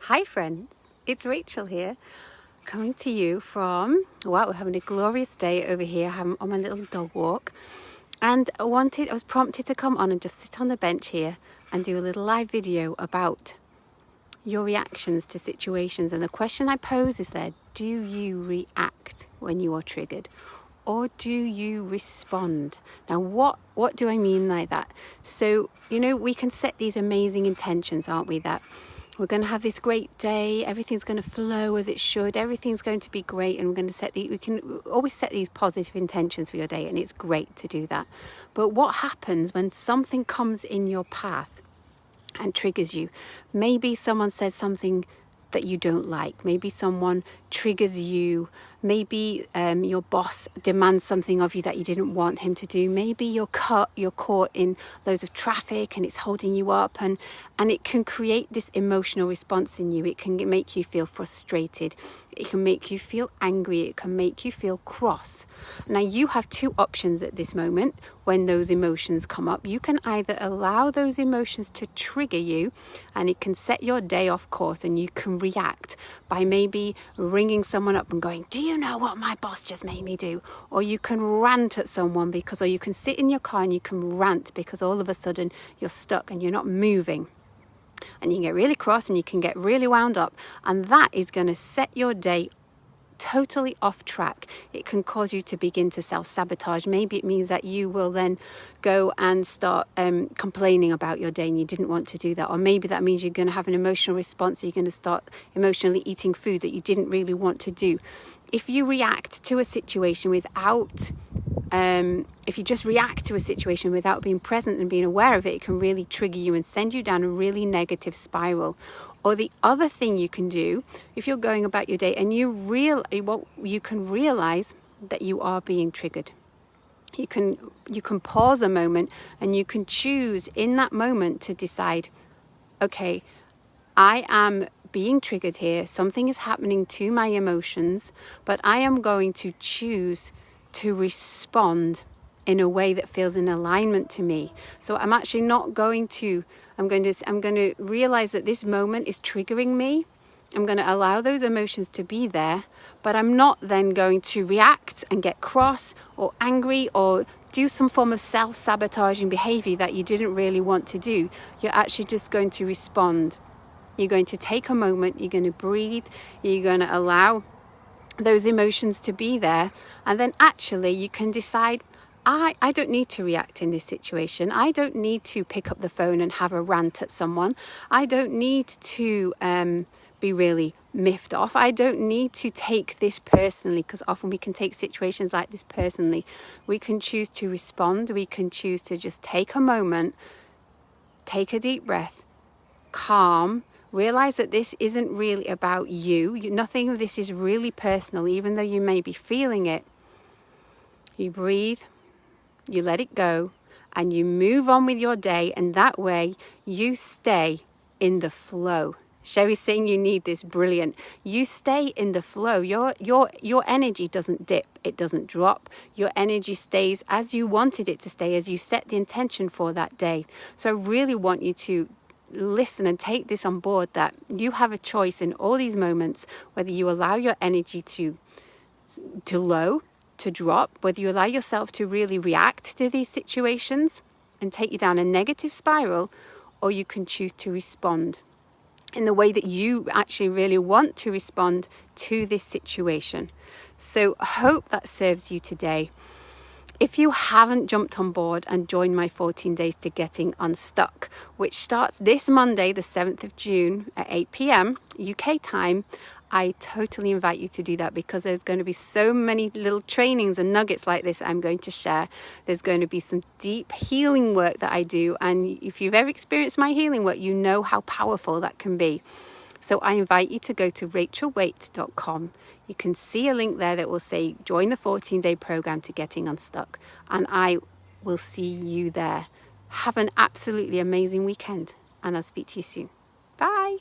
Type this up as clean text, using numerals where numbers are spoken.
Hi friends, it's Rachel here, coming to you from, wow, we're having a glorious day over here. I'm on my little dog walk, and I was prompted to come on and just sit on the bench here and do a little live video about your reactions to situations. And the question I pose is there, do you react when you are triggered? Or do you respond? Now, what do I mean by that? So, we can set these amazing intentions, aren't we? That we're going to have this great day, everything's going to flow as it should, everything's going to be great, and we can always set these positive intentions for your day, and it's great to do that. But what happens when something comes in your path and triggers you? Maybe someone says something that you don't like. Maybe someone triggers you. Maybe your boss demands something of you that you didn't want him to do. Maybe you're caught in loads of traffic and it's holding you up, and it can create this emotional response in you. It can make you feel frustrated. It can make you feel angry. It can make you feel cross. Now, you have two options at this moment when those emotions come up. You can either allow those emotions to trigger you, and it can set your day off course, and you can react by maybe ringing someone up and going, "Do you know what my boss just made me do?" Or you can rant at someone or you can sit in your car and you can rant because all of a sudden you're stuck and you're not moving. And you can get really cross and you can get really wound up, and that is going to set your day totally off track. It can cause you to begin to self-sabotage. Maybe it means that you will then go and start complaining about your day, and you didn't want to do that. Or maybe that means you're going to have an emotional response. You're going to start emotionally eating food that you didn't really want to do. If you react to a situation if you just react to a situation without being present and being aware of it, it can really trigger you and send you down a really negative spiral. Or the other thing you can do, if you're going about your day and you can realize that you are being triggered. You can pause a moment, and you can choose in that moment to decide, okay, I am being triggered here. Something is happening to my emotions, but I am going to choose to respond in a way that feels in alignment to me. So I'm actually not going to, I'm going to realize that this moment is triggering me. I'm going to allow those emotions to be there, but I'm not then going to react and get cross or angry or do some form of self-sabotaging behavior that you didn't really want to do. You're actually just going to respond. You're going to take a moment, you're going to breathe, you're going to allow those emotions to be there, and then actually you can decide, I don't need to react in this situation. I don't need to pick up the phone and have a rant at someone. I don't need to be really miffed off. I don't need to take this personally, because often we can take situations like this personally. We can choose to respond. We can choose to just take a moment, take a deep breath, calm, realize that this isn't really about you. Nothing of this is really personal, even though you may be feeling it. You breathe, you let it go, and you move on with your day, and that way you stay in the flow. Sherry's saying you need this. Brilliant. You stay in the flow. Your energy doesn't dip, it doesn't drop. Your energy stays as you wanted it to stay, as you set the intention for that day. So I really want you to listen and take this on board, that you have a choice in all these moments, whether you allow your energy to drop, whether you allow yourself to really react to these situations and take you down a negative spiral, or you can choose to respond in the way that you actually really want to respond to this situation. So I hope that serves you today. If you haven't jumped on board and joined my 14 days to getting unstuck, which starts this Monday, the 7th of June at 8 p.m. UK time, I totally invite you to do that, because there's going to be so many little trainings and nuggets like this I'm going to share. There's going to be some deep healing work that I do. And if you've ever experienced my healing work, you know how powerful that can be. So I invite you to go to rachelwayte.com. You can see a link there that will say join the 14-day program to getting unstuck, and I will see you there. Have an absolutely amazing weekend, and I'll speak to you soon. Bye.